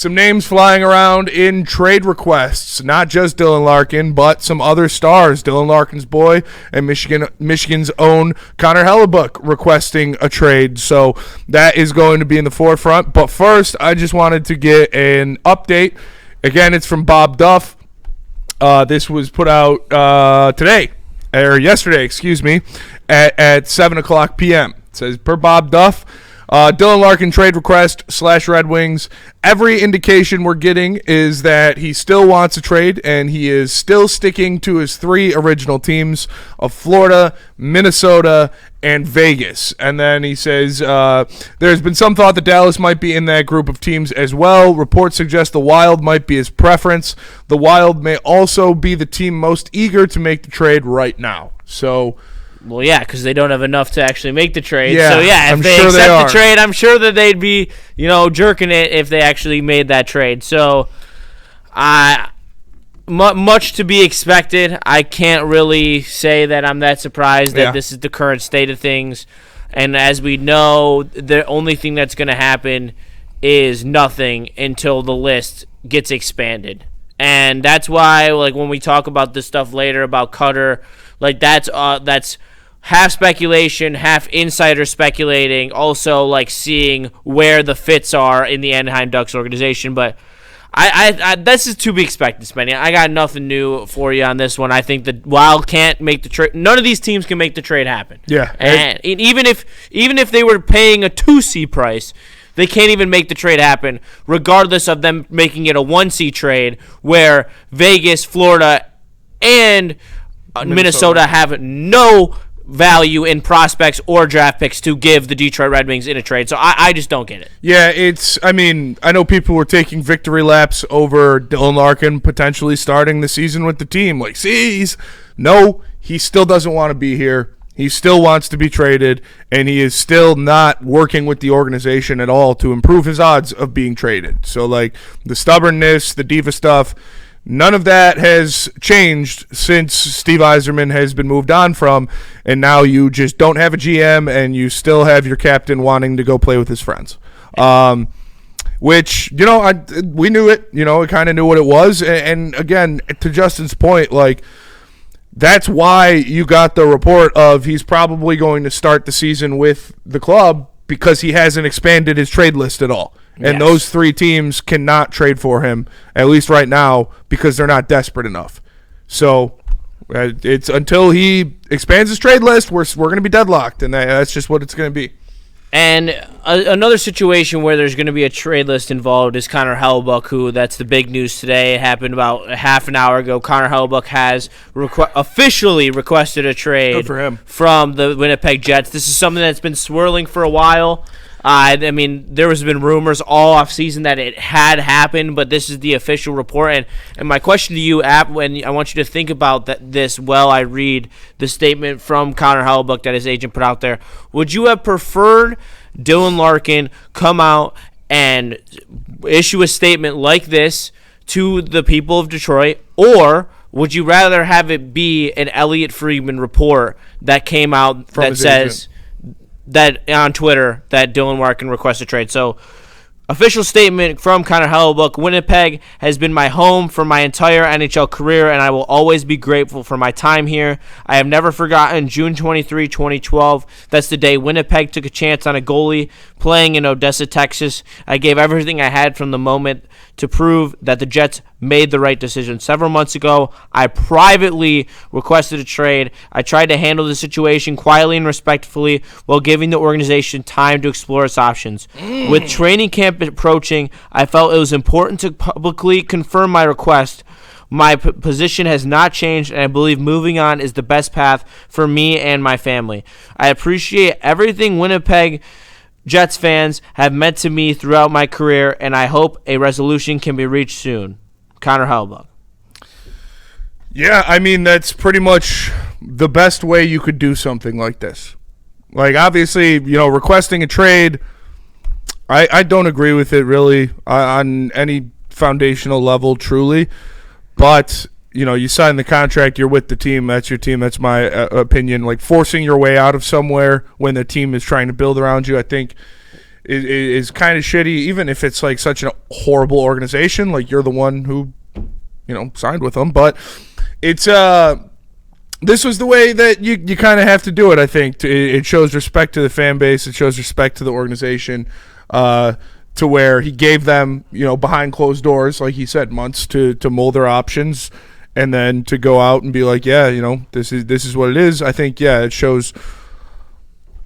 some names flying around in trade requests. Not just Dylan Larkin, but some other stars. Dylan Larkin's boy and Michigan's own Connor Hellebuyck requesting a trade. So that is going to be in the forefront. But first, I just wanted to get an update. Again, it's from Bob Duff. This was put out yesterday, at 7 o'clock p.m. It says, per Bob Duff, Dylan Larkin trade request / Red Wings. Every indication we're getting is that he still wants a trade, and he is still sticking to his 3 original teams of Florida, Minnesota, and Vegas. And then he says, there's been some thought that Dallas might be in that group of teams as well. Reports suggest the Wild might be his preference. The Wild may also be the team most eager to make the trade right now. So... Well, yeah, because they don't have enough to actually make the trade. Yeah, so, yeah, if they accept the trade, I'm sure that they'd be, jerking it if they actually made that trade. So, much to be expected. I can't really say that I'm that surprised that this is the current state of things. And as we know, the only thing that's going to happen is nothing until the list gets expanded. And that's why, when we talk about this stuff later about Cutter, that's half speculation, half insider speculating, also seeing where the fits are in the Anaheim Ducks organization. But I this is to be expected, Spenny. I got nothing new for you on this one. I think the Wild can't make the trade. None of these teams can make the trade happen. Yeah. And even if they were paying a 2C price, they can't even make the trade happen, regardless of them making it a 1C trade where Vegas, Florida, and Minnesota have no value in prospects or draft picks to give the Detroit Red Wings in a trade. So I just don't get it. Yeah, I know people were taking victory laps over Dylan Larkin potentially starting the season with the team. No, he still doesn't want to be here. He still wants to be traded, and he is still not working with the organization at all to improve his odds of being traded. So, the stubbornness, the diva stuff, none of that has changed since Steve Yzerman has been moved on from, and now you just don't have a GM, and you still have your captain wanting to go play with his friends. Which, we knew it. We kind of knew what it was. And again, to Justin's point, that's why you got the report of he's probably going to start the season with the club because he hasn't expanded his trade list at all. And those 3 teams cannot trade for him, at least right now, because they're not desperate enough. So it's until he expands his trade list, we're going to be deadlocked, and that's just what it's going to be. And another situation where there's going to be a trade list involved is Connor Hellebuyck, who that's the big news today. It happened about a half an hour ago. Connor Hellebuyck has officially requested a trade Good for him. From the Winnipeg Jets. This is something that's been swirling for a while. There has been rumors all offseason that it had happened, but this is the official report. And my question to you, and I want you to think about this while I read the statement from Connor Hellebuyck that his agent put out there. Would you have preferred Dylan Larkin come out and issue a statement like this to the people of Detroit, or would you rather have it be an Elliot Friedman report that came out from that says... agent? That on Twitter that Dylan Larkin requested trade. So, official statement from Connor Hellebuyck. Winnipeg has been my home for my entire NHL career, and I will always be grateful for my time here. I have never forgotten June 23, 2012. That's the day Winnipeg took a chance on a goalie playing in Odessa, Texas. I gave everything I had from the moment to prove that the Jets made the right decision. Several months ago, I privately requested a trade. I tried to handle the situation quietly and respectfully while giving the organization time to explore its options. With training camp approaching, I felt it was important to publicly confirm my request. My position has not changed, and I believe moving on is the best path for me and my family. I appreciate everything Winnipeg Jets fans have meant to me throughout my career, and I hope a resolution can be reached soon. Connor Hellebuyck. Yeah, that's pretty much the best way you could do something like this. Obviously, requesting a trade, I don't agree with it really on any foundational level, truly. But, you sign the contract, you're with the team, that's your team, that's my opinion. Forcing your way out of somewhere when the team is trying to build around you, I think is kind of shitty, even if it's like such a horrible organization. Like, you're the one who, signed with them. But it's this was the way that you kind of have to do it, I think. It shows respect to the fan base. It shows respect to the organization, to where he gave them, behind closed doors, like he said, months to mold their options, and then to go out and be like, yeah, this is what it is. I think, yeah, it shows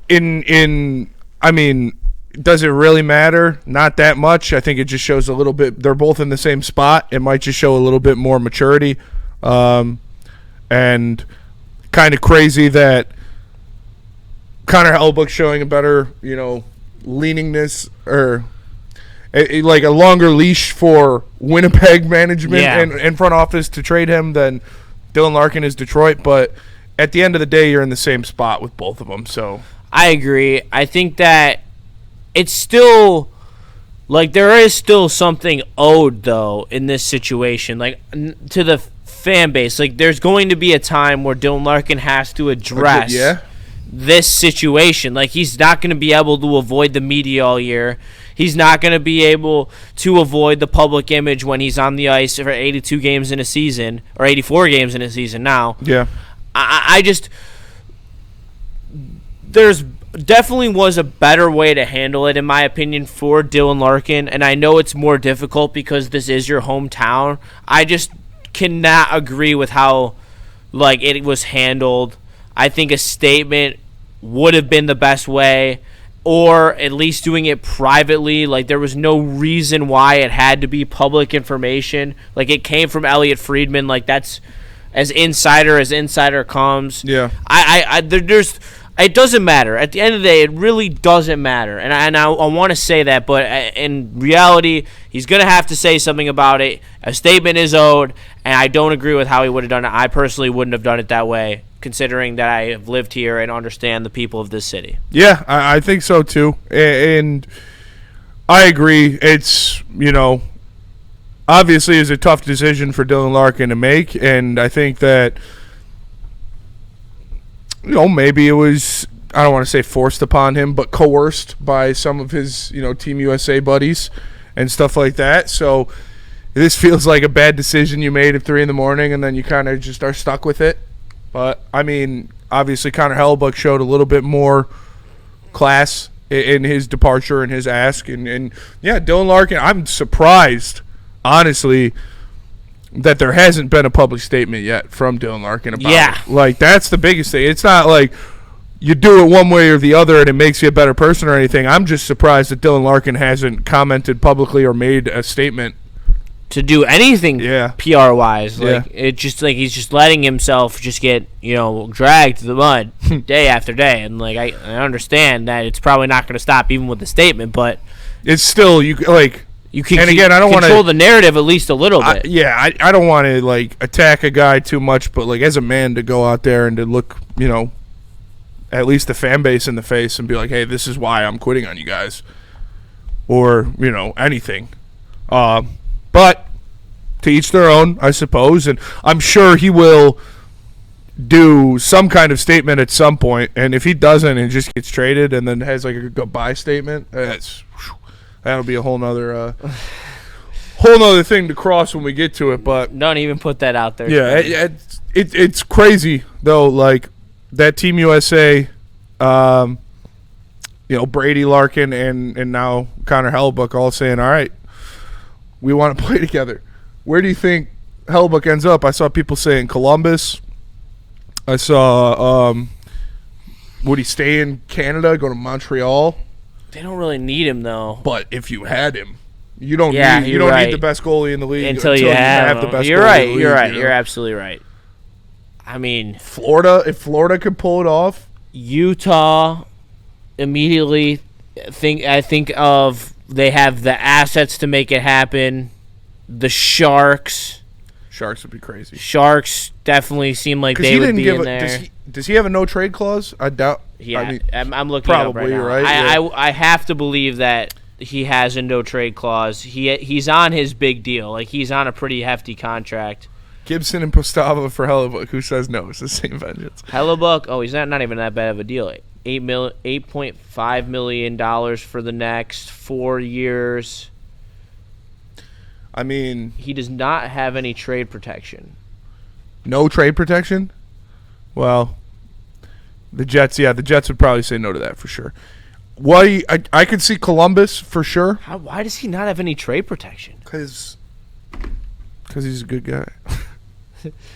I mean, does it really matter? Not that much. I think it just shows a little bit. They're both in the same spot. It might just show a little bit more maturity. And kind of crazy that Connor Hellebuyck showing a better, leaningness, or like a longer leash for Winnipeg management and front office to trade him than Dylan Larkin is Detroit. But at the end of the day, you're in the same spot with both of them. So I agree. I think that it's still, like, there is still something owed, though, in this situation, like, to the fan base. Like, there's going to be a time where Dylan Larkin has to address this situation. Like, he's not going to be able to avoid the media all year. He's not going to be able to avoid the public image when he's on the ice for 82 games in a season, or 84 games in a season now. Yeah. I just, there's definitely was a better way to handle it, in my opinion, for Dylan Larkin, and I know it's more difficult because this is your hometown. I just cannot agree with how, like, it was handled. I think a statement would have been the best way, or at least doing it privately. Like, there was no reason why it had to be public information. Like, it came from Elliot Friedman. Like, that's as insider comes. Yeah. There's it doesn't matter. At the end of the day, it really doesn't matter. And I want to say that, but in reality, he's going to have to say something about it. A statement is owed, and I don't agree with how he would have done it. I personally wouldn't have done it that way, considering that I have lived here and understand the people of this city. Yeah, I think so, too. And I agree. It's, obviously it's a tough decision for Dylan Larkin to make, and I think that maybe it was, I don't want to say forced upon him, but coerced by some of his, Team USA buddies and stuff like that. So this feels like a bad decision you made at 3 a.m, and then you kind of just are stuck with it. But, I mean, obviously Connor Hellebuyck showed a little bit more class in his departure and his ask. And yeah, Dylan Larkin, I'm surprised, honestly, that there hasn't been a public statement yet from Dylan Larkin about it. Like, that's the biggest thing. It's not like you do it one way or the other and it makes you a better person or anything. I'm just surprised that Dylan Larkin hasn't commented publicly or made a statement to do anything PR-wise. Like, it just, like, he's just letting himself just get, dragged to the mud day after day. And, like, I understand that it's probably not going to stop even with the statement, but it's still, you can, and again, I don't want to control the narrative at least a little bit. I don't want to, like, attack a guy too much, but, like, as a man, to go out there and to look, at least the fan base in the face and be like, hey, this is why I'm quitting on you guys, or anything. But to each their own, I suppose, and I'm sure he will do some kind of statement at some point. And if he doesn't and just gets traded and then has like a goodbye statement, that'll be a whole nother thing to cross when we get to it. But don't even put that out there. Yeah, it's crazy though. Like that Team USA, Brady, Larkin, and now Connor Hellebuyck all saying, all right, we want to play together. Where do you think Hellebuyck ends up? I saw people saying Columbus. I saw, would he stay in Canada, go to Montreal? They don't really need him, though. But if you had him, you don't need the best goalie in the league until you have the best You're goalie right. in the league, You're right. You're absolutely right. I mean, Florida, if Florida could pull it off. Utah, immediately I think of, they have the assets to make it happen. The Sharks would be crazy. Sharks definitely seem like they would be in there. Does he have a no trade clause? I doubt. Yeah, I mean, I'm looking it up right now. Right? I have to believe that he has a no trade clause. He's on his big deal. Like, he's on a pretty hefty contract. Gibson and Postava for Hellebuyck. Who says no? It's the same vengeance. Hellebuyck, he's not even that bad of a deal. $8.5 million for the next 4 years. I mean, He does not have any trade protection. no trade protection? Well, the Jets would probably say no to that for sure. I could see Columbus for sure. Why does he not have any trade protection? Because he's a good guy.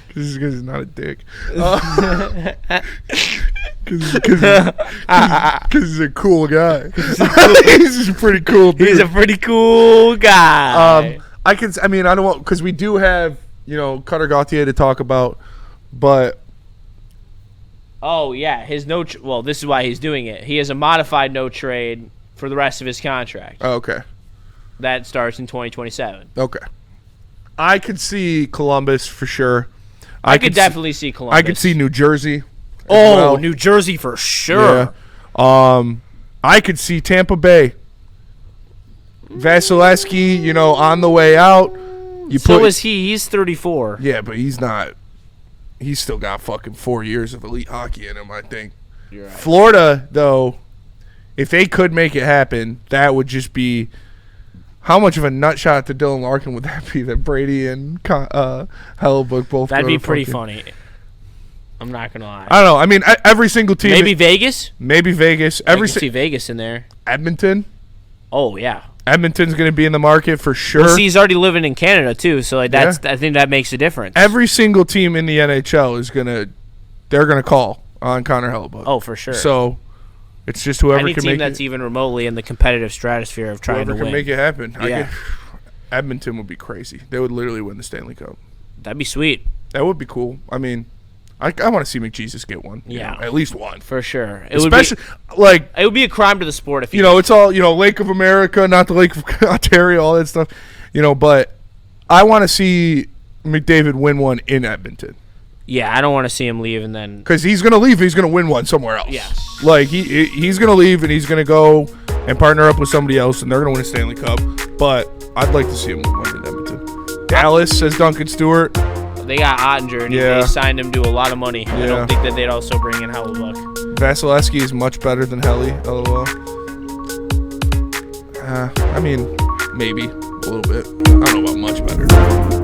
Because he's not a dick. Because he's a cool guy. He's a pretty cool dude. He's a pretty cool guy. I don't want, because we do have, Cutter Gauthier to talk about, but oh, yeah. His well, this is why he's doing it. He has a modified no trade for the rest of his contract. oh, okay. That starts in 2027. Okay. I could see Columbus for sure. I could definitely see Columbus. I could see New Jersey. Oh, New Jersey for sure. Yeah. I could see Tampa Bay. Vasilevsky, on the way out. So is he. He's 34. Yeah, but he's not. He's still got fucking 4 years of elite hockey in him, I think. You're right. Florida, though, if they could make it happen, that would just be... How much of a nut shot to Dylan Larkin would that be that Brady and Hellebuyck both That'd go be to pretty fucking... funny. I'm not going to lie. I don't know. I mean, every single team... Maybe Vegas? Maybe Vegas. I can see Vegas in there. Edmonton? Oh, yeah. Edmonton's going to be in the market for sure. Well, see, he's already living in Canada, too, so I think that makes a difference. Every single team in the NHL is going to... They're going to call on Connor Hellebuyck. Oh, for sure. So... It's just whoever Any can team make that's it. even remotely in the competitive stratosphere of trying to Whoever win. can make it happen. Yeah. Edmonton would be crazy. They would literally win the Stanley Cup. That'd be sweet. That would be cool. I mean, I want to see McJesus get one. Yeah. At least one. For sure. It would be a crime to the sport if it's all, Lake of America, not the Lake of Ontario, all that stuff. But I want to see McDavid win one in Edmonton. Yeah, I don't want to see him leave and then... Because he's going to leave, he's going to win one somewhere else. Yes. Like, he's going to leave, and he's going to go and partner up with somebody else, and they're going to win a Stanley Cup. But I'd like to see him win in Edmonton. Dallas, says Duncan Stewart. They got Ottinger, and they signed him to a lot of money. Yeah. I don't think that they'd also bring in Hellbyuck. Vasilevsky is much better than Helly, LOL. I mean, maybe a little bit. I don't know about much better.